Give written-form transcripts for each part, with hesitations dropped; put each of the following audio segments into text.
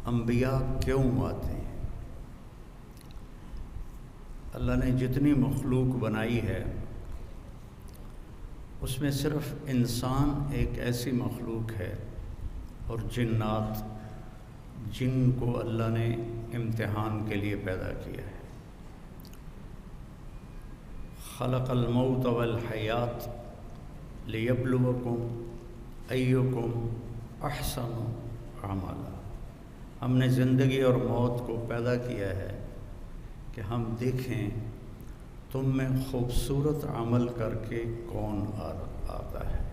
انبیاء کیوں آتے ہیں؟ اللہ نے جتنی مخلوق بنائی ہے اس میں صرف انسان ایک ایسی مخلوق ہے اور جنات، جن کو اللہ نے امتحان کے لیے پیدا کیا ہے۔ خلق الموت والحیات لیبلوکم ایکم احسن عملا۔ ہم نے زندگی اور موت کو پیدا کیا ہے کہ ہم دیکھیں تم میں خوبصورت عمل کر کے کون آتا ہے۔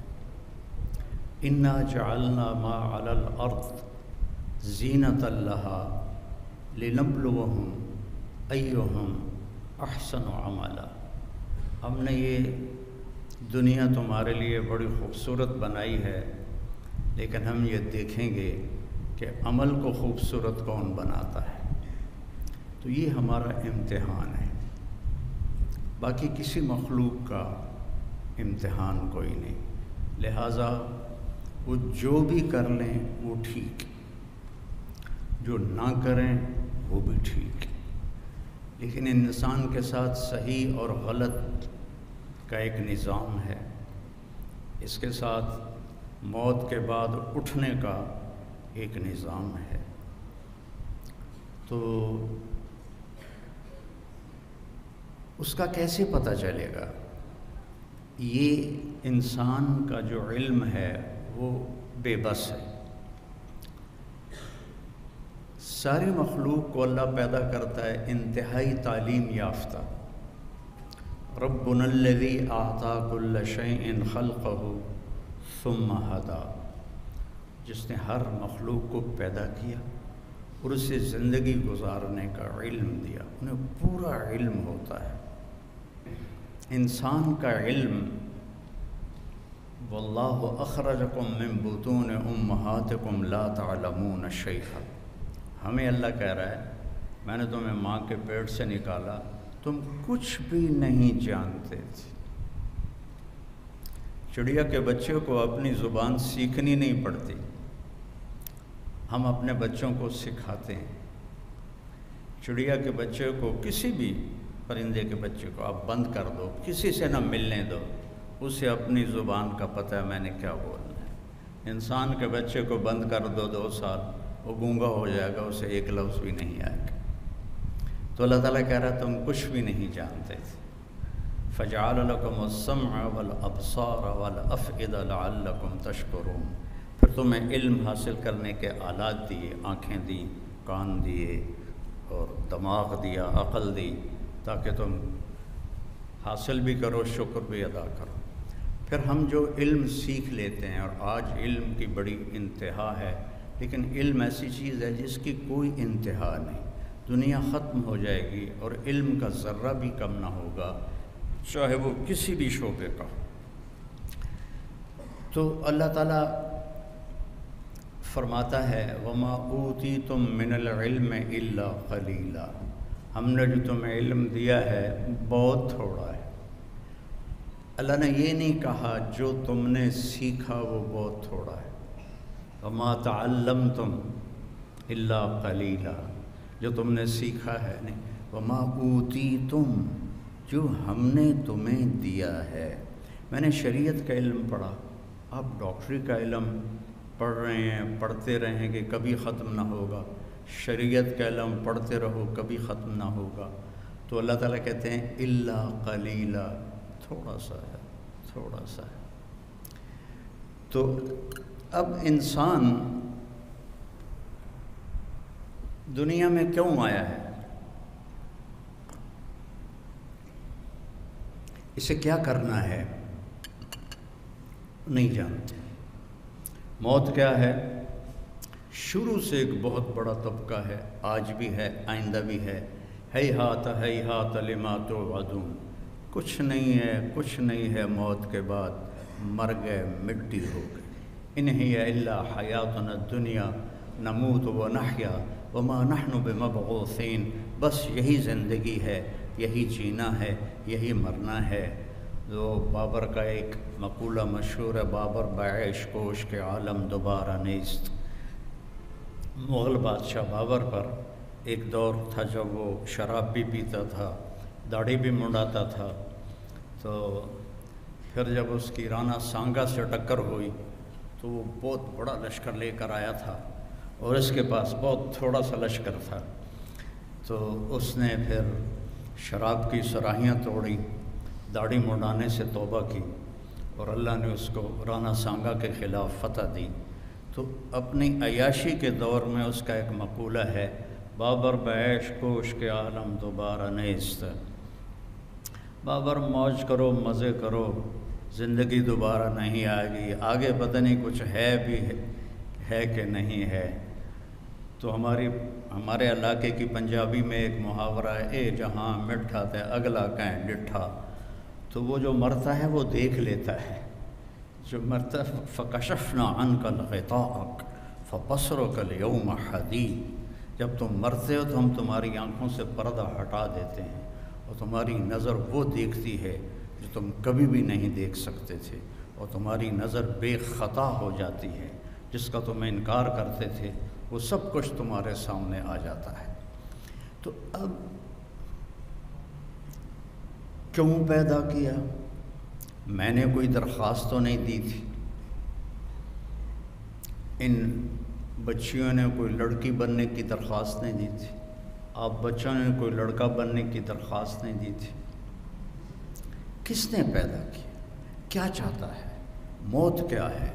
انا جعلنا ما علی الارض زینۃ لہا لنبلوہم ایہم احسن عملا۔ ہم نے یہ دنیا تمہارے لیے بڑی خوبصورت بنائی ہے، لیکن ہم یہ دیکھیں گے کہ عمل کو خوبصورت کون بناتا ہے۔ تو یہ ہمارا امتحان ہے، باقی کسی مخلوق کا امتحان کوئی نہیں۔ لہٰذا وہ جو بھی کر لیں وہ ٹھیک، جو نہ کریں وہ بھی ٹھیک، لیکن انسان کے ساتھ صحیح اور غلط کا ایک نظام ہے، اس کے ساتھ موت کے بعد اٹھنے کا ایک نظام ہے۔ تو اس کا کیسے پتہ چلے گا؟ یہ انسان کا جو علم ہے وہ بے بس ہے۔ ساری مخلوق کو اللہ پیدا کرتا ہے انتہائی تعلیم یافتہ۔ ربنا الذی اعطی کل شیء خلقہ ثم ہدی، جس نے ہر مخلوق کو پیدا کیا اور اسے زندگی گزارنے کا علم دیا، انہیں پورا علم ہوتا ہے۔ انسان کا علم واللہ اخرجکم من بطون امہاتکم لا تعلمون شیئا، ہمیں اللہ کہہ رہا ہے میں نے تمہیں ماں کے پیٹ سے نکالا، تم کچھ بھی نہیں جانتے تھے۔ چڑیا کے بچے کو اپنی زبان سیکھنی نہیں پڑتی، ہم اپنے بچوں کو سکھاتے ہیں۔ چڑیا کے بچے کو، کسی بھی پرندے کے بچے کو آپ بند کر دو، کسی سے نہ ملنے دو، اسے اپنی زبان کا پتہ ہے میں نے کیا بولنا ہے۔ انسان کے بچے کو بند کر دو 2 سال، وہ گونگا ہو جائے گا، اسے ایک لفظ بھی نہیں آئے گا۔ تو اللہ تعالیٰ کہہ رہا تم کچھ بھی نہیں جانتے تھے۔ فَجَعَلَ لَكُمُ السَّمْعَ وَالْأَبْصَارَ وَالْأَفْئِدَةَ لَعَلَّكُمْ تَشْكُرُونَ، پھر تمہیں علم حاصل کرنے کے آلات دیے، آنکھیں دیں، کان دیے اور دماغ دیا، عقل دی، تاکہ تم حاصل بھی کرو، شکر بھی ادا کرو۔ پھر ہم جو علم سیکھ لیتے ہیں، اور آج علم کی بڑی انتہا ہے، لیکن علم ایسی چیز ہے جس کی کوئی انتہا نہیں، دنیا ختم ہو جائے گی اور علم کا ذرہ بھی کم نہ ہوگا، چاہے وہ کسی بھی شعبے کا ہو۔ تو اللہ تعالیٰ فرماتا ہے وَمَا أُوتِيتُم مِّنَ الْعِلْمِ إِلَّا قَلِيلًا، ہم نے جو تمہیں علم دیا ہے بہت تھوڑا ہے۔ اللہ نے یہ نہیں کہا جو تم نے سیکھا وہ بہت تھوڑا ہے۔ وَمَا تَعَلَّمْتُمْ إِلَّا قَلِيلًا، جو تم نے سیکھا ہے نہیں۔ وَمَا أُوتِيتُم، جو ہم نے تمہیں دیا ہے۔ میں نے شریعت کا علم پڑھا، آپ ڈاکٹری کا علم پڑھ رہے ہیں، پڑھتے رہیں کہ کبھی ختم نہ ہوگا، شریعت کا علم پڑھتے رہو کبھی ختم نہ ہوگا۔ تو اللہ تعالیٰ کہتے ہیں الا قلیلا، تھوڑا سا ہے، تھوڑا سا ہے۔ تو اب انسان دنیا میں کیوں آیا ہے؟ اسے کیا کرنا ہے؟ نہیں جانتے۔ موت کیا ہے؟ شروع سے ایک بہت بڑا طبقہ ہے، آج بھی ہے، آئندہ بھی ہے۔ ہیہات ہیہات لما توعدون، کچھ نہیں ہے، کچھ نہیں ہے موت کے بعد، مر گئے، مٹی ہو گئے۔ ان ہی الا حیاتنا الدنیا نموت ونحیا وما نحن بمبعوثین، بس یہی زندگی ہے، یہی جینا ہے، یہی مرنا ہے۔ جو بابر کا ایک مقولہ مشہور ہے، بابر بعیش کوش کے عالم دوبارہ نیست۔ مغل بادشاہ بابر پر ایک دور تھا جب وہ شراب بھی پیتا تھا، داڑھی بھی منڈاتا تھا، تو پھر جب اس کی رانا سانگا سے ٹکر ہوئی تو وہ بہت بڑا لشکر لے کر آیا تھا اور اس کے پاس بہت تھوڑا سا لشکر تھا، تو اس نے پھر شراب کی صراحیاں توڑی، داڑھی منڈانے سے توبہ کی اور اللہ نے اس کو رانا سانگا کے خلاف فتح دی۔ تو اپنی عیاشی کے دور میں اس کا ایک مقولہ ہے، بابر بعیش کوش کے عالم دوبارہ نیست، بابر موج کرو مزے کرو زندگی دوبارہ نہیں آئے گی، آگے پتہ نہیں کچھ ہے بھی ہے کہ نہیں ہے۔ تو ہمارے علاقے کی پنجابی میں ایک محاورہ ہے، اے جہاں مٹھا تے اگلا کہیں ڈٹھا، تو وہ جو مرتا ہے وہ دیکھ لیتا ہے، جو مرتا فکشفنا عنک الغطاء فبصرک اليوم حدید، جب تم مرتے ہو تو ہم تمہاری آنکھوں سے پردہ ہٹا دیتے ہیں اور تمہاری نظر وہ دیکھتی ہے جو تم کبھی بھی نہیں دیکھ سکتے تھے، اور تمہاری نظر بے خطا ہو جاتی ہے، جس کا تم انکار کرتے تھے وہ سب کچھ تمہارے سامنے آ جاتا ہے۔ تو اب کیوں پیدا کیا؟ میں نے کوئی درخواست تو نہیں دی تھی، ان بچیوں نے کوئی لڑکی بننے کی درخواست نہیں دی تھی، آپ بچوں نے کوئی لڑکا بننے کی درخواست نہیں دی تھی۔ کس نے پیدا کیا؟ کیا چاہتا ہے؟ موت کیا ہے؟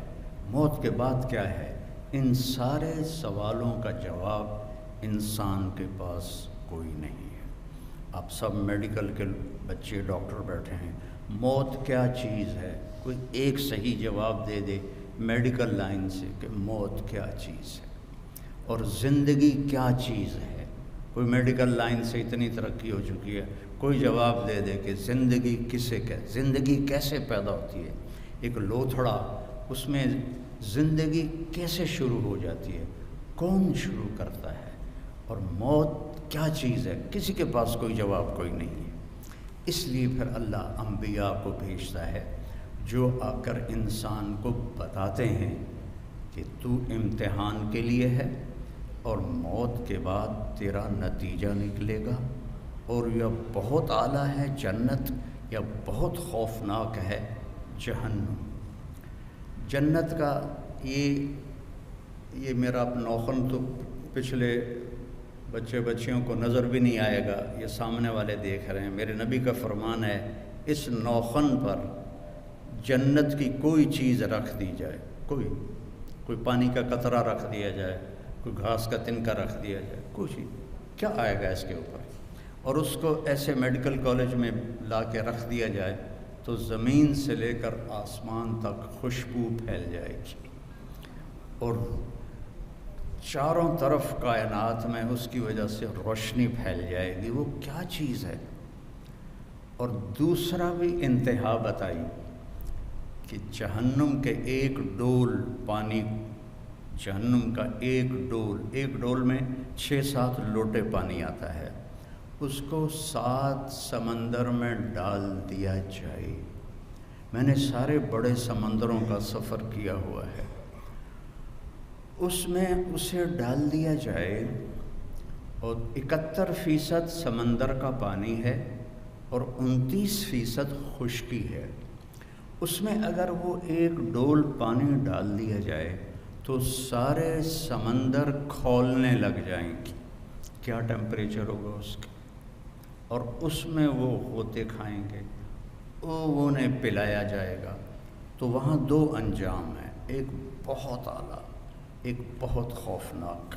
موت کے بعد کیا ہے؟ ان سارے سوالوں کا جواب انسان کے پاس کوئی نہیں ہے۔ آپ سب میڈیکل کے بچے ڈاکٹر بیٹھے ہیں، موت کیا چیز ہے؟ کوئی ایک صحیح جواب دے دے میڈیکل لائن سے کہ موت کیا چیز ہے، اور زندگی کیا چیز ہے؟ کوئی میڈیکل لائن سے اتنی ترقی ہو چکی ہے، کوئی جواب دے دے کہ زندگی کسے کہتے، زندگی کیسے پیدا ہوتی ہے؟ ایک لوتھڑا، اس میں زندگی کیسے شروع ہو جاتی ہے؟ کون شروع کرتا ہے؟ اور موت کیا چیز ہے؟ کسی کے پاس کوئی جواب کوئی نہیں ہے۔ اس لیے پھر اللہ انبیاء کو بھیجتا ہے جو آ کر انسان کو بتاتے ہیں کہ تو امتحان کے لیے ہے اور موت کے بعد تیرا نتیجہ نکلے گا، اور یہ بہت اعلیٰ ہے جنت یا بہت خوفناک ہے جہنم۔ جنت کا یہ میرا نوخن تو پچھلے بچیوں کو نظر بھی نہیں آئے گا، یہ سامنے والے دیکھ رہے ہیں۔ میرے نبی کا فرمان ہے اس نوخن پر جنت کی کوئی چیز رکھ دی جائے، کوئی پانی کا قطرہ رکھ دیا جائے، کوئی گھاس کا تنکا رکھ دیا جائے، کچھ کیا آئے گا اس کے اوپر، اور اس کو ایسے میڈیکل کالج میں لا کے رکھ دیا جائے تو زمین سے لے کر آسمان تک خوشبو پھیل جائے گی، اور چاروں طرف کائنات میں اس کی وجہ سے روشنی پھیل جائے گی۔ وہ کیا چیز ہے؟ اور دوسرا بھی انتہا بتائی کہ جہنم کے ایک ڈول پانی، جہنم کا ایک ڈول میں 6-7 لوٹے پانی آتا ہے، اس کو 7 سمندر میں ڈال دیا جائے۔ میں نے سارے بڑے سمندروں کا سفر کیا ہوا ہے، اس میں اسے ڈال دیا جائے اور 71% سمندر کا پانی ہے اور 29% خشکی ہے۔ اس میں اگر وہ ایک ڈول پانی ڈال دیا جائے تو سارے سمندر کھولنے لگ جائیں گی۔ کیا ٹیمپریچر ہوگا اس کا؟ اور اس میں وہ غوطے کھائیں گے، وہ انہیں پلایا جائے گا۔ تو وہاں 2 انجام ہیں، ایک بہت اعلیٰ، ایک بہت خوفناک۔